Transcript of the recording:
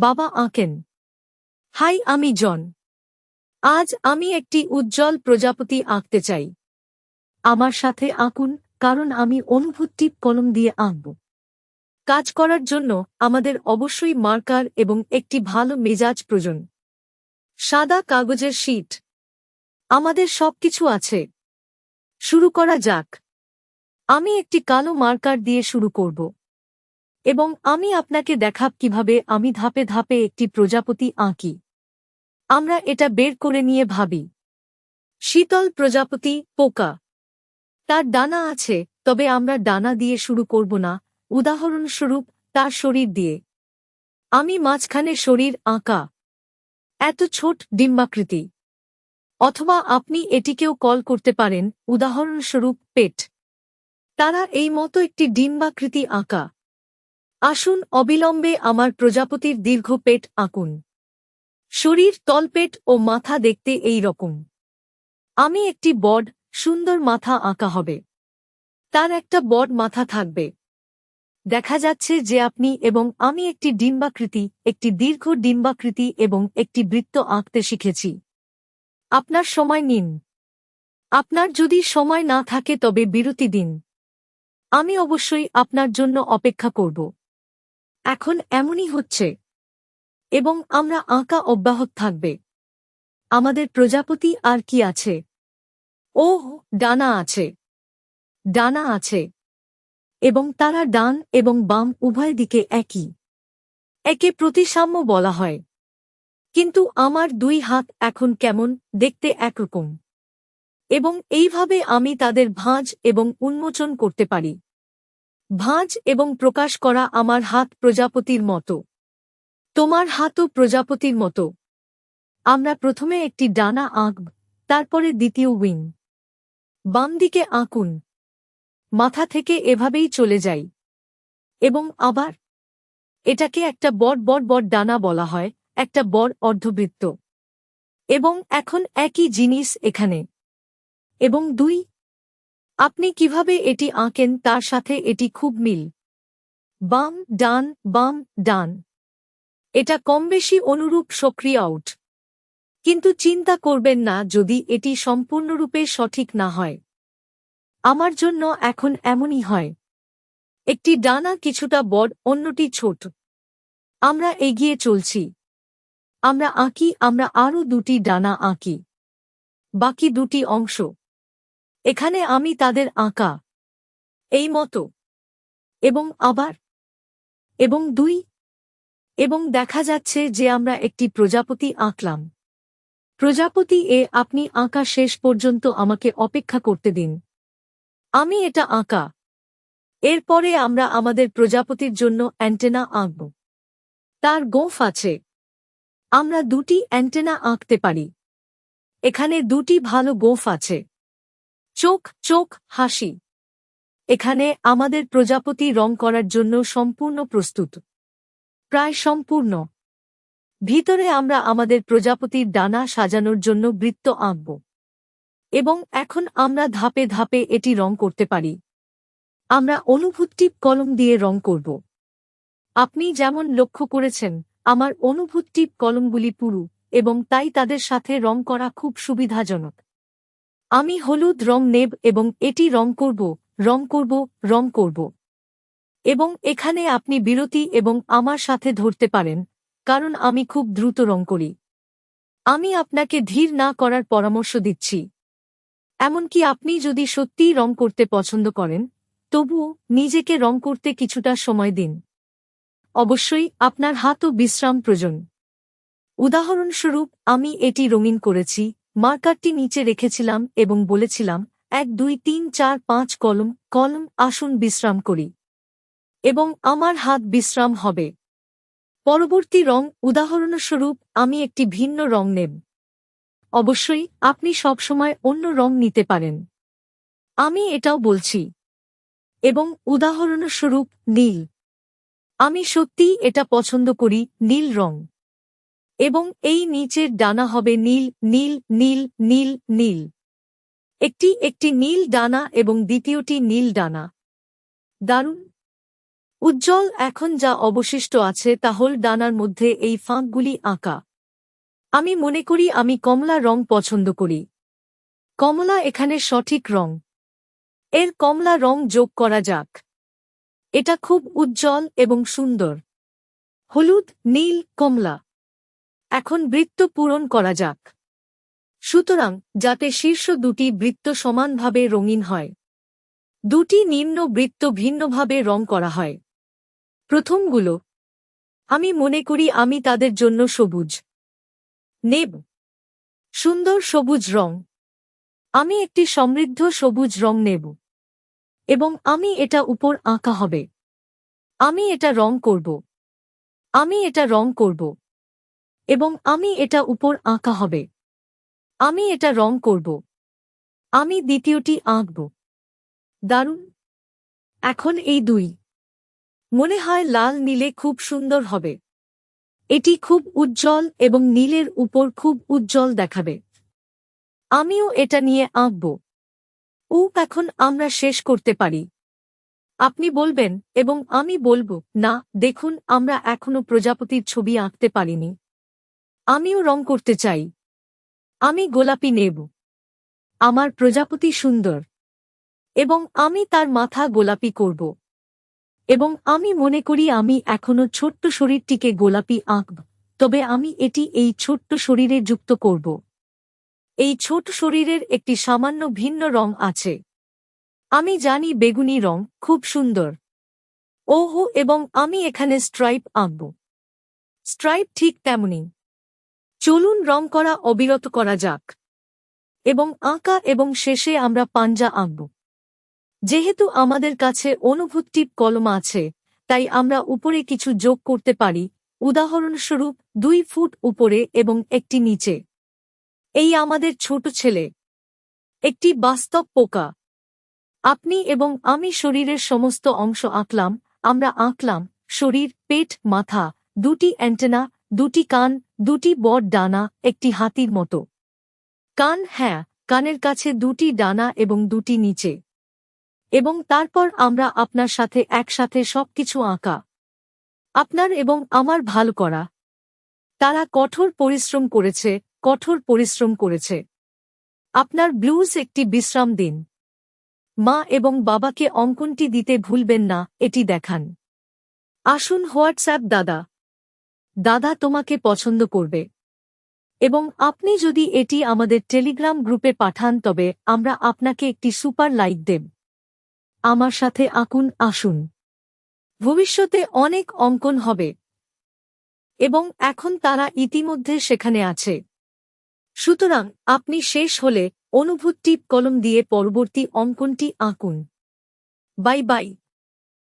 বাবা আঁকেন। হাই, আমি জন। আজ আমি একটি উজ্জ্বল প্রজাপতি আঁকতে চাই। আমার সাথে আঁকুন, কারণ আমি অনুভূতি কলম দিয়ে আঁকব। কাজ করার জন্য আমাদের অবশ্যই মার্কার এবং একটি ভালো মেজাজ প্রয়োজন। সাদা কাগজের শীট। আমাদের সবকিছু আছে। শুরু করা যাক। আমি একটি কালো মার্কার দিয়ে শুরু করব এবং আমি আপনাকে দেখাব কিভাবে আমি ধাপে ধাপে একটি প্রজাপতি আঁকি। আমরা এটা বের করে নিয়ে ভাবি। শীতল প্রজাপতি পোকা। তার ডানা আছে, তবে আমরা ডানা দিয়ে শুরু করব না, উদাহরণস্বরূপ তার শরীর দিয়ে। আমি মাঝখানে শরীর আঁকা। এত ছোট ডিম্বাকৃতি। অথবা আপনি এটিকেও কল করতে পারেন, উদাহরণস্বরূপ পেট। তারা এই মতো একটি ডিম্বাকৃতি আঁকা। আসুন অবিলম্বে আমার প্রজাপতির দীর্ঘ পেট আঁকুন। শরীর, তলপেট ও মাথা দেখতে এই রকম। আমি একটি বড়, সুন্দর মাথা আঁকা হবে। তার একটা বড় মাথা থাকবে। দেখা যাচ্ছে যে আপনি এবং আমি একটি ডিম্বাকৃতি, একটি দীর্ঘ ডিম্বাকৃতি এবং একটি বৃত্ত আঁকতে শিখেছি। আপনার সময় নিন। আপনার যদি সময় না থাকে তবে বিরতি দিন। আমি অবশ্যই আপনার জন্য অপেক্ষা করব। এখন এমনই হচ্ছে এবং আমরা আঁকা অব্যাহত থাকবে। আমাদের প্রজাপতি আর কি আছে? ওহ, ডানা আছে। ডানা আছে। এবং তারা ডান এবং বাম উভয় দিকে একই। একে প্রতিসাম্য বলা হয়। কিন্তু আমার দুই হাত এখন কেমন দেখতে একরকম। এবং এইভাবে আমি তাদের ভাঁজ এবং উন্মোচন করতে পারি। ভাঁজ এবং প্রকাশ করা। আমার হাত প্রজাপতির মতো। তোমার হাতও প্রজাপতির মতো। আমরা প্রথমে একটি ডানা আঁকব, তারপরে দ্বিতীয় উইং। বাম দিকে আঁকুন। মাথা থেকে এভাবেই চলে যাই। এবং আবার। এটাকে একটা বড় ডানা বলা হয়, একটা বড় অর্ধবৃত্ত। এবং এখন একই জিনিস এখানে। এবং দুই। আপনি কিভাবে এটি আঁকেন তার সাথে এটি খুব মিল। বাম ডান বাম ডান। এটা কমবেশি অনুরূপ সক্রিয় আউট। কিন্তু চিন্তা করবেন না যদি এটি সম্পূর্ণরূপে সঠিক না হয়। আমার জন্য এখন এমনই হয়। একটি ডানা কিছুটা বড়, অন্যটি ছোট। আমরা এগিয়ে চলছি। আমরা আঁকি, আমরা আরও দুটি ডানা আঁকি। বাকি দুটি অংশ। এখানে আমি তাদের আঁকা। এই মতো। এবং আবার। এবং দুই। এবং দেখা যাচ্ছে যে আমরা একটি প্রজাপতি আঁকলাম। প্রজাপতি আপনি আঁকা শেষ পর্যন্ত আমাকে অপেক্ষা করতে দিন। আমি এটা আঁকা। এরপরে আমরা আমাদের প্রজাপতির জন্য অ্যান্টেনা আঁকব। তার গোঁফ আছে। আমরা দুটি অ্যান্টেনা আঁকতে পারি। এখানে দুটি ভালো গোঁফ আছে। চোখ চোখ হাসি। এখানে আমাদের প্রজাপতি রং করার জন্য সম্পূর্ণ প্রস্তুত। প্রায় সম্পূর্ণ। ভিতরে আমরা আমাদের প্রজাপতির ডানা সাজানোর জন্য বৃত্ত আঁকব। এবং এখন আমরা ধাপে ধাপে এটি রং করতে পারি। আমরা অনুভূতি কলম দিয়ে রং করব। আপনি যেমন লক্ষ্য করেছেন, আমার অনুভূতি কলমগুলি পুরু, এবং তাই তাদের সাথে রং করা খুব সুবিধাজনক। আমি হলুদ রং নেব এবং এটি রং করব, রং করব, রং করব। এবং এখানে আপনি বিরতি এবং আমার সাথে ধরতে পারেন, কারণ আমি খুব দ্রুত রং করি। আমি আপনাকে ধীর না করার পরামর্শ দিচ্ছি। এমনকি আপনি যদি সত্যিই রং করতে পছন্দ করেন, তবুও নিজেকে রং করতে কিছুটা সময় দিন। অবশ্যই আপনার হাতও বিশ্রাম প্রয়োজন। উদাহরণস্বরূপ আমি এটি রঙিন করেছি, মার্কারটি নিচে রেখেছিলাম এবং বলেছিলাম 1 2 3 4 5 কলম কলম আসুন বিশ্রাম করি। এবং আমার হাত বিশ্রাম হবে। পরবর্তী রং, উদাহরণস্বরূপ আমি একটি ভিন্ন রং নেব। অবশ্যই আপনি সবসময় অন্য রং নিতে পারেন। আমি এটাও বলছি। এবং উদাহরণস্বরূপ নীল। আমি সত্যিই এটা পছন্দ করি, নীল রং। এবং এই নিচের ডানা হবে নীল নীল নীল নীল নীল। একটি নীল ডানা এবং দ্বিতীয়টি নীল ডানা। দারুণ। উজ্জ্বল এখন যা অবশিষ্ট আছে তা হল ডানার মধ্যে এই ফাঁকগুলি আঁকা। আমি মনে করি আমি কমলা রং পছন্দ করি। কমলা এখানে সঠিক রং। এর কমলা রং যোগ করা যাক। এটা খুব উজ্জ্বল এবং সুন্দর। হলুদ, নীল, কমলা। এখন বৃত্ত পূরণ করা যাক। সুতরাং যাতে শীর্ষ দুটি বৃত্ত সমানভাবে রঙিন হয়, দুটি নিম্ন বৃত্ত ভিন্নভাবে রং করা হয়। প্রথমগুলো আমি মনে করি আমি তাদের জন্য সবুজ নেব। সুন্দর সবুজ রং। আমি একটি সমৃদ্ধ সবুজ রং নেব এবং আমি এটা উপর আঁকা হবে। আমি এটা রং করব। আমি এটা রং করব এবং আমি এটা উপর আঁকা হবে। আমি এটা রং করব। আমি দ্বিতীয়টি আঁকব। দারুণ। এখন এই দুই। মনে হয় লাল নীলে খুব সুন্দর হবে। এটি খুব উজ্জ্বল এবং নীলের উপর খুব উজ্জ্বল দেখাবে। আমিও এটা নিয়ে আঁকব। এখন আমরা শেষ করতে পারি। আপনি বলবেন এবং আমি বলবো, না দেখুন, আমরা এখনো প্রজাপতির ছবি আঁকতে পারিনি। আমিও রং করতে চাই। আমি গোলাপি নেব। আমার প্রজাপতি সুন্দর এবং আমি তার মাথা গোলাপি করব এবং আমি মনে করি আমি এখনো ছোট্ট শরীরটিকে গোলাপি আঁকব, তবে আমি এটি এই ছোট্ট শরীরে যুক্ত করব। এই ছোট শরীরের একটি সামান্য ভিন্ন রং আছে। আমি জানি বেগুনি রং খুব সুন্দর। ওহো, এবং আমি এখানে স্ট্রাইপ আঁকব। স্ট্রাইপ ঠিক তেমনি। চলুন রং করা অবিরত করা যাক এবং আঁকা এবং শেষে আমরা পাঞ্জা আঁকব। যেহেতু আমাদের কাছে অনুভূতি কলম আছে, তাই আমরা উপরে কিছু যোগ করতে পারি, উদাহরণস্বরূপ 2 ফুট উপরে এবং একটি নিচে। এই আমাদের ছোট ছেলে। একটি বাস্তব পোকা। আপনি এবং আমি শরীরের সমস্ত অংশ আঁকলাম। আমরা আঁকলাম শরীর, পেট, মাথা, 2টি অ্যান্টেনা, 2টি কান, 2টি বড় ডানা, একটি হাতির মতো কান। হ্যাঁ, কানের কাছে 2টি ডানা এবং 2টি নিচে। এবং তারপর আমরা আপনার সাথে একসাথে সবকিছু আঁকা। আপনার এবং আমার ভালো করা। তারা কঠোর পরিশ্রম করেছে, কঠোর পরিশ্রম করেছে। আপনার ব্লুজ একটি বিশ্রাম দিন। মা এবং বাবাকে অঙ্কনটি দিতে ভুলবেন না, এটি দেখান। আসুন হোয়াটসঅ্যাপ দাদা। দাদা তোমাকে পছন্দ করবে। এবং আপনি যদি এটি আমাদের টেলিগ্রাম গ্রুপে পাঠান তবে আমরা আপনাকে একটি সুপার লাইক দেব। আমার সাথে আঁকুন, আসুন। ভবিষ্যতে অনেক অঙ্কন হবে এবং এখন তারা ইতিমধ্যে সেখানে আছে। সুতরাং আপনি শেষ হলে অনুভূতি কলম দিয়ে পরবর্তী অঙ্কনটি আঁকুন। Bye bye.